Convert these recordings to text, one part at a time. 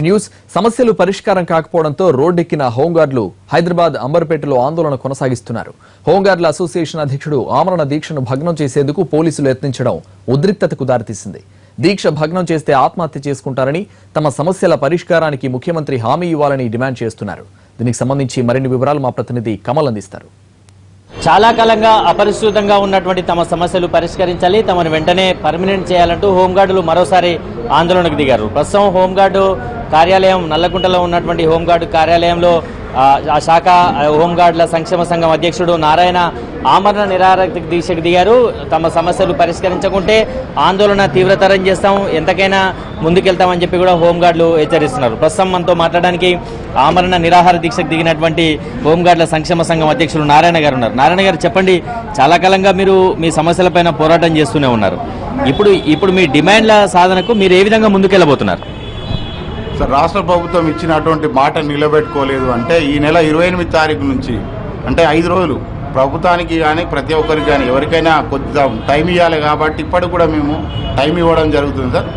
News సమస్యలు పరిష్కారం కాకపోవడంతో రోడ్డెక్కిన హోంగార్డులు హైదరాబాద్ అంబర్పేటలో ఆందోళన కొనసాగిస్తున్నారు. హోంగార్డుల అసోసియేషన్ అధ్యక్షుడు ఆమరణ దీక్షను భగ్నం చేసేందుకు పోలీసులు యత్నించడం ఉద్రిక్తతకు దారితీసింది. దీక్ష భగ్నం చేస్తే ఆత్మహత్య చేసుకుంటారని, తమ సమస్యల పరిష్కారానికి ముఖ్యమంత్రి హామీ ఇవ్వాలని డిమాండ్ చేస్తున్నారు. దీనికి సంబంధించి మరిన్ని వివరాలు మా ప్రతినిధి కమల్ అందిస్తారు. చాలా కాలంగా అపరిశుభ్రంగా ఉన్నటువంటి తమ సమస్యలు పరిష్కరించాలి, తమను వెంటనే పర్మనెంట్ చేయాలంటూ హోంగార్డులు మరోసారి ఆందోళనకు దిగారు. ప్రస్తుతం హోంగార్డు కార్యాలయం నల్లకుంటలో ఉన్నటువంటి హోంగార్డు కార్యాలయంలో ఆ శాఖ హోంగార్డుల సంక్షేమ సంఘం అధ్యక్షుడు నారాయణ ఆమరణ నిరాహార దీక్షకు దిగారు. తమ సమస్యలు పరిష్కరించకుంటే ఆందోళన తీవ్రతరం చేస్తాం, ఎంతకైనా ముందుకెళ్తామని చెప్పి కూడా హోంగార్డులు హెచ్చరిస్తున్నారు. ప్రస్తుతం మనతో మాట్లాడడానికి ఆమరణ నిరాహార దీక్షకు దిగినటువంటి హోంగార్డుల సంక్షేమ సంఘం అధ్యక్షుడు నారాయణ గారు ఉన్నారు. నారాయణ గారు, చెప్పండి, చాలా కాలంగా మీరు మీ సమస్యలపైన పోరాటం చేస్తూనే ఉన్నారు. ఇప్పుడు మీ డిమాండ్ల సాధనకు మీరు ఏ విధంగా ముందుకెళ్ళబోతున్నారు? సార్, రాష్ట్ర ప్రభుత్వం ఇచ్చినటువంటి మాట నిలబెట్టుకోలేదు అంటే ఈ నెల 28 తారీఖు నుంచి అంటే 5 రోజులు ప్రభుత్వానికి కానీ ప్రతి ఒక్కరికి కానీ ఎవరికైనా కొద్దిగా టైం ఇవ్వాలి కాబట్టి ఇప్పటికి కూడా మేము టైం ఇవ్వడం జరుగుతుంది సార్.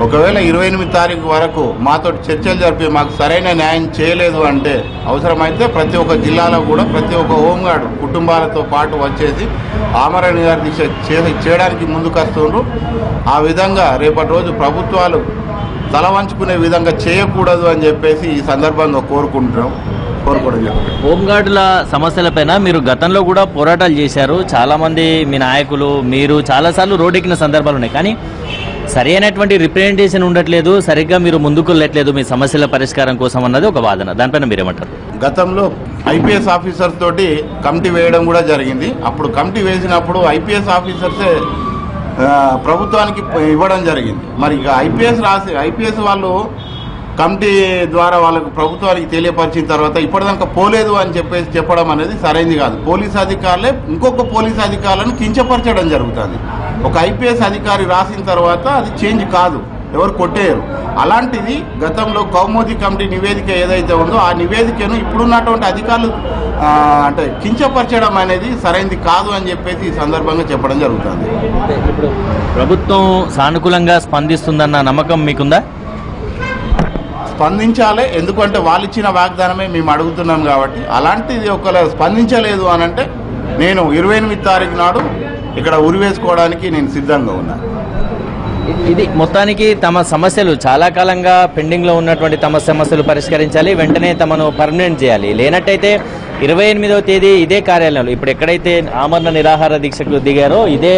ఒకవేళ 28 తారీఖు వరకు మాతో చర్చలు జరిపి మాకు సరైన న్యాయం చేయలేదు అంటే అవసరమైతే ప్రతి ఒక్క జిల్లాలో కూడా ప్రతి ఒక్క హోంగార్డు కుటుంబాలతో పాటు వచ్చేసి ఆమరణ నిరాహార దీక్ష చేయడానికి ముందుకు వస్తున్నారు. ఆ విధంగా రేపటి రోజు ప్రభుత్వాలు తల వంచుకునే విధంగా చేయకూడదు అని చెప్పేసి ఈ సందర్భంగా కోరుకోవడం చెప్పారు. హోంగార్డుల సమస్యలపైన మీరు గతంలో కూడా పోరాటాలు చేశారు. చాలామంది మీ నాయకులు మీరు చాలాసార్లు రోడ్డెక్కిన సందర్భాలు ఉన్నాయి, కానీ సరి అయినటువంటి రిప్రజెంటేషన్ ఉండట్లేదు, సరిగ్గా మీరు ముందుకు వెళ్ళట్లేదు మీ సమస్యల పరిష్కారం కోసం అన్నది ఒక వాదన. దానిపైన మీరేమంటారు? గతంలో ఐపీఎస్ ఆఫీసర్స్ తోటి కమిటీ వేయడం కూడా జరిగింది. అప్పుడు కమిటీ వేసినప్పుడు ఐపీఎస్ ఆఫీసర్సే ప్రభుత్వానికి ఇవ్వడం జరిగింది. మరి ఇక ఐపీఎస్ వాళ్ళు కమిటీ ద్వారా వాళ్ళకు ప్రభుత్వానికి తెలియపరిచిన తర్వాత ఇప్పటిదాకా పోలేదు అని చెప్పడం అనేది సరైనది కాదు. పోలీస్ అధికారులే ఇంకొక పోలీస్ అధికారులను కించపరచడం జరుగుతుంది. ఒక ఐపీఎస్ అధికారి రాసిన తర్వాత అది చేంజ్ కాదు, ఎవరు కొట్టేయరు. అలాంటిది గతంలో కౌముది కమిటీ నివేదిక ఏదైతే ఉందో ఆ నివేదికను ఇప్పుడున్నటువంటి అధికారులు అంటే కించపరచడం అనేది సరైనది కాదు అని చెప్పేసి ఈ సందర్భంగా చెప్పడం జరుగుతుంది. ఇప్పుడు ప్రభుత్వం సానుకూలంగా స్పందిస్తుందన్న నమ్మకం మీకుందా? స్పందించాలి, ఎందుకంటే వాళ్ళు ఇచ్చిన వాగ్దానమే మేము అడుగుతున్నాం కాబట్టి. అలాంటిది ఒకవేళ స్పందించలేదు అని అంటే నేను 28 తారీఖు నాడు ఇక్కడ ఉరివేసుకోవడానికి నేను సిద్ధంగా ఉన్నాను. ఇది మొత్తానికి తమ సమస్యలు చాలా కాలంగా పెండింగ్లో ఉన్నటువంటి తమ సమస్యలు పరిష్కరించాలి, వెంటనే తమను పర్మనెంట్ చేయాలి. లేనట్టయితే 28వ తేదీ ఇదే కార్యాలయంలో ఇప్పుడు ఎక్కడైతే ఆమరణ నిరాహార దీక్షకు దిగారో ఇదే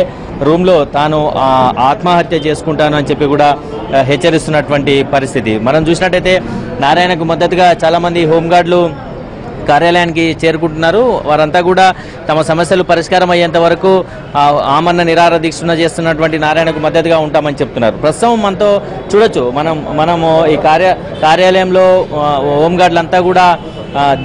రూమ్లో తాను ఆత్మహత్య చేసుకుంటాను అని చెప్పి కూడా హెచ్చరిస్తున్నటువంటి పరిస్థితి మనం చూసినట్టయితే నారాయణకు మద్దతుగా చాలామంది హోంగార్డులు కార్యాలయానికి చేరుకుంటున్నారు. వారంతా కూడా తమ సమస్యలు పరిష్కారం అయ్యేంత వరకు ఆమరణ నిరాహార దీక్ష చేస్తున్నటువంటి నారాయణకు మద్దతుగా ఉంటామని చెప్తున్నారు. ప్రస్తుతం మనతో చూడొచ్చు, మనము ఈ కార్యాలయంలో హోంగార్డులంతా కూడా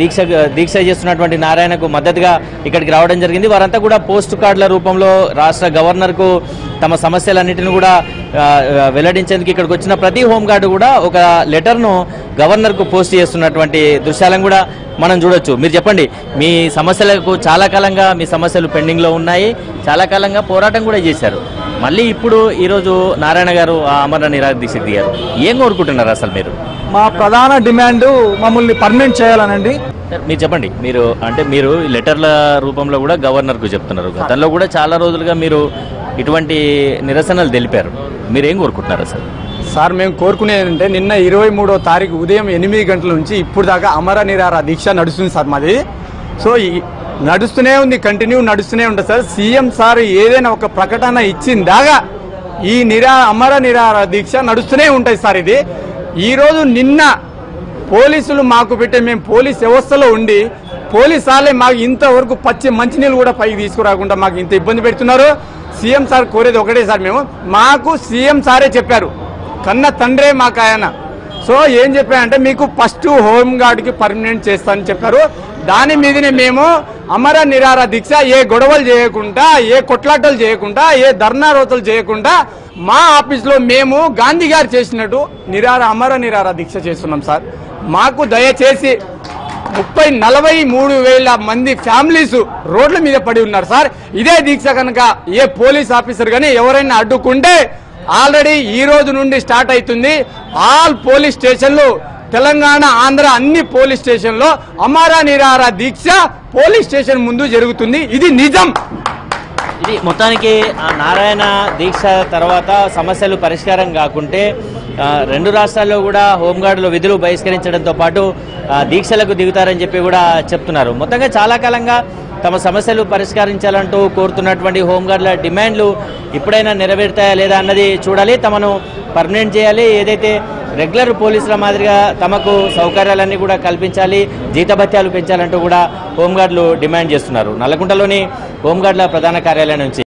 దీక్ష చేస్తున్నటువంటి నారాయణకు మద్దతుగా ఇక్కడికి రావడం జరిగింది. వారంతా కూడా పోస్ట్ కార్డుల రూపంలో రాష్ట్ర గవర్నర్కు తమ సమస్యలన్నింటినీ కూడా వెల్లడించేందుకు ఇక్కడికి వచ్చిన ప్రతి హోంగార్డు కూడా ఒక లెటర్ను గవర్నర్కు పోస్ట్ చేస్తున్నటువంటి దృశ్యాలను కూడా మనం చూడొచ్చు. మీరు చెప్పండి, మీ సమస్యలకు చాలా కాలంగా మీ సమస్యలు పెండింగ్లో ఉన్నాయి, చాలా కాలంగా పోరాటం కూడా చేశారు. మళ్ళీ ఇప్పుడు ఈరోజు నారాయణ గారు ఆమరణ నిరాహార దీక్ష దిగారు. ఏం కోరుకుంటున్నారు అసలు మీరు? మా ప్రధాన డిమాండ్ మమ్మల్ని పర్మనెంట్ చేయాలనండి. మీరు చెప్పండి, మీరు లెటర్ల రూపంలో కూడా గవర్నర్కు చెప్తున్నారు. గతంలో కూడా చాలా రోజులుగా మీరు ఇటువంటి నిరసనలు తెలిపారు. మీరేం కోరుకుంటున్నారు అసలు? సార్, మేము కోరుకునేది అంటే నిన్న 23వ తారీఖు ఉదయం 8 గంటల నుంచి ఇప్పుడు దాకా అమర నిరాహార దీక్ష నడుస్తుంది సార్ మాది. సో నడుస్తూనే ఉంది, కంటిన్యూ నడుస్తూనే ఉంటుంది సార్. సీఎం సార్ ఏదైనా ఒక ప్రకటన ఇచ్చిందాగా ఈ అమర నిరాహార దీక్ష నడుస్తూనే ఉంటాయి సార్. ఇది ఈరోజు నిన్న పోలీసులు మాకు పెట్టే, మేము పోలీస్ వ్యవస్థలో ఉండి పోలీసు వాళ్ళే మాకు ఇంతవరకు మంచినీళ్ళు కూడా పైకి తీసుకురాకుండా మాకు ఇంత ఇబ్బంది పెడుతున్నారు. సీఎం సార్ కోరేది ఒకటే సార్, మాకు సీఎం సారే చెప్పారు, కన్న తండ్రే మాకు ఆయన. సో ఏం చెప్పారంటే మీకు ఫస్ట్ హోంగార్డుకి పర్మనెంట్ చేస్తానని చెప్పారు. దాని మీదనే మేము అమర నిరాహార దీక్ష ఏ గొడవలు చేయకుండా, ఏ కొట్లాటలు చేయకుండా, ఏ ధర్నా రోతలు చేయకుండా మా ఆఫీస్లో మేము గాంధీ గారు చేసినట్టు అమర నిరాహార దీక్ష చేస్తున్నాం సార్. మాకు దయచేసి 43,000 మంది ఫ్యామిలీస్ రోడ్ల మీద పడి ఉన్నారు సార్. ఇదే దీక్ష కనుక ఏ పోలీస్ ఆఫీసర్ కానీ ఎవరైనా అడ్డుకుంటే ఆల్రెడీ ఈ రోజు నుండి స్టార్ట్ అవుతుంది. ఆల్ పోలీస్ స్టేషన్లు తెలంగాణ ఆంధ్ర అన్ని పోలీస్ స్టేషన్లో అమర నిరాహార దీక్ష పోలీస్ స్టేషన్ ముందు జరుగుతుంది. ఇది నిజం. ఇది మొత్తానికి నారాయణ దీక్ష తర్వాత సమస్యలు పరిష్కారం కాకుంటే రెండు రాష్ట్రాల్లో కూడా హోంగార్డులు విధులు బహిష్కరించడంతో పాటు దీక్షలకు దిగుతారని చెప్పి కూడా చెప్తున్నారు. మొత్తంగా చాలా కాలంగా తమ సమస్యలు పరిష్కరించాలంటూ కోరుతున్నటువంటి హోంగార్డుల డిమాండ్లు ఇప్పుడైనా నెరవేరుతాయా లేదా అన్నది చూడాలి. తమను పర్మనెంట్ చేయాలి, ఏదైతే రెగ్యులర్ పోలీసుల మాదిరిగా తమకు సౌకర్యాలన్నీ కూడా కల్పించాలి, జీతభత్యాలు పెంచాలంటూ కూడా హోంగార్డులు డిమాండ్ చేస్తున్నారు. నల్లకుంటలోని హోంగార్డుల ప్రధాన కార్యాలయం నుంచి